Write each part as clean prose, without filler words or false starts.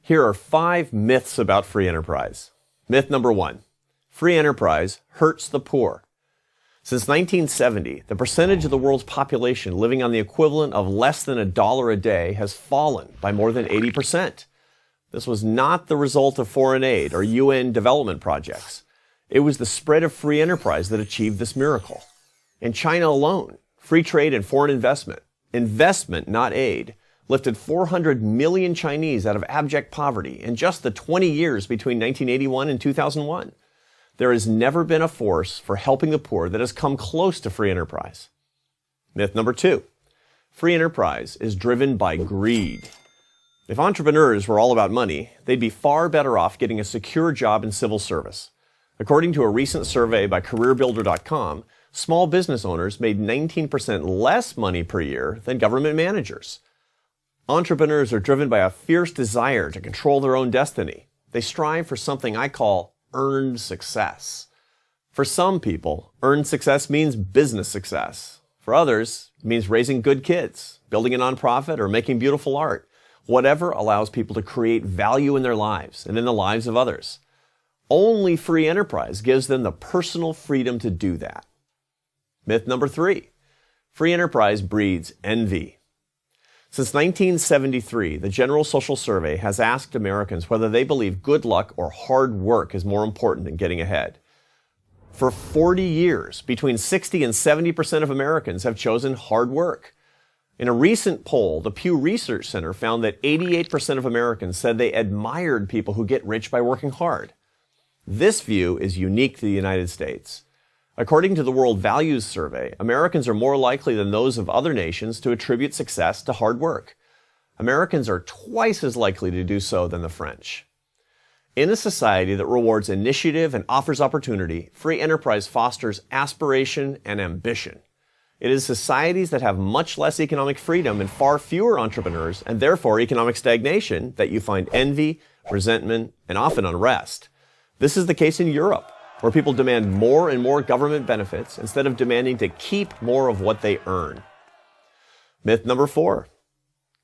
Here are 5 myths about free enterprise. Myth number 1. Free enterprise hurts the poor. Since 1970, the percentage of the world's population living on the equivalent of less than $1 a day has fallen by more than 80%. This was not the result of foreign aid or UN development projects. It was the spread of free enterprise that achieved this miracle. In China alone, free trade and foreign investment, not aid, lifted 400 million Chinese out of abject poverty in just the 20 years between 1981 and 2001. There has never been a force for helping the poor that has come close to free enterprise. Myth number 2. Free enterprise is driven by greed. If entrepreneurs were all about money, they'd be far better off getting a secure job in civil service. According to a recent survey by CareerBuilder.com, small business owners made 19% less money per year than government managers. Entrepreneurs are driven by a fierce desire to control their own destiny. They strive for something I call earned success. For some people, earned success means business success. For others, it means raising good kids, building a nonprofit, or making beautiful art. Whatever allows people to create value in their lives and in the lives of others. Only free enterprise gives them the personal freedom to do that. Myth number 3. Free enterprise breeds envy. Since 1973, the General Social Survey has asked Americans whether they believe good luck or hard work is more important than getting ahead. For 40 years, between 60 and 70% of Americans have chosen hard work. In a recent poll, the Pew Research Center found that 88% of Americans said they admired people who get rich by working hard. This view is unique to the United States. According to the World Values Survey, Americans are more likely than those of other nations to attribute success to hard work. Americans are twice as likely to do so than the French. In a society that rewards initiative and offers opportunity, free enterprise fosters aspiration and ambition. It is societies that have much less economic freedom and far fewer entrepreneurs, and therefore economic stagnation, that you find envy, resentment, and often unrest. This is the case in Europe, where people demand more and more government benefits instead of demanding to keep more of what they earn. Myth number 4.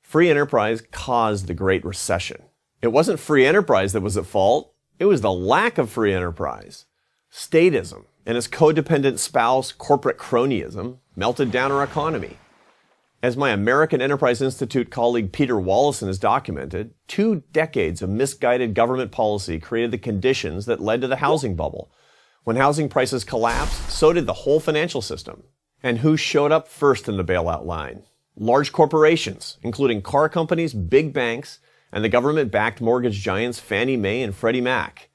Free enterprise caused the Great Recession. It wasn't free enterprise that was at fault. It was the lack of free enterprise. Statism and its codependent spouse, corporate cronyism, melted down our economy. As my American Enterprise Institute colleague Peter Wallison has documented, 2 decades of misguided government policy created the conditions that led to the housing bubble. When housing prices collapsed, so did the whole financial system. And who showed up first in the bailout line? Large corporations, including car companies, big banks, and the government-backed mortgage giants Fannie Mae and Freddie Mac.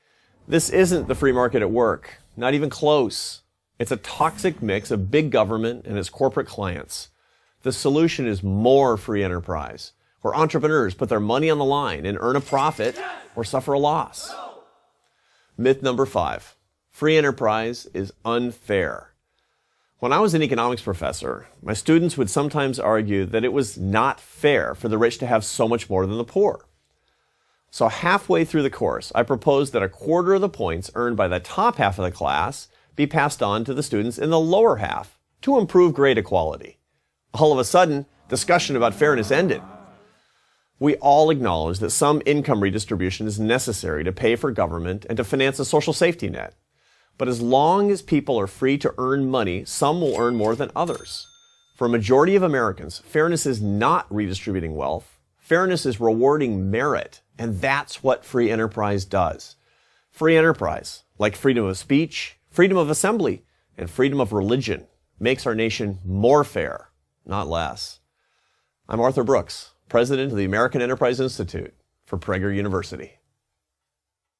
This isn't the free market at work, not even close. It's a toxic mix of big government and its corporate clients. The solution is more free enterprise, where entrepreneurs put their money on the line and earn a profit or suffer a loss. Myth number 5. Free enterprise is unfair. When I was an economics professor, my students would sometimes argue that it was not fair for the rich to have so much more than the poor. So halfway through the course, I proposed that 1/4 of the points earned by the top half of the class be passed on to the students in the lower half to improve grade equality. All of a sudden, discussion about fairness ended. We all acknowledge that some income redistribution is necessary to pay for government and to finance a social safety net. But as long as people are free to earn money, some will earn more than others. For a majority of Americans, fairness is not redistributing wealth. Fairness is rewarding merit, and that's what free enterprise does. Free enterprise, like freedom of speech, freedom of assembly, and freedom of religion, makes our nation more fair, not less. I'm Arthur Brooks, president of the American Enterprise Institute for Prager University.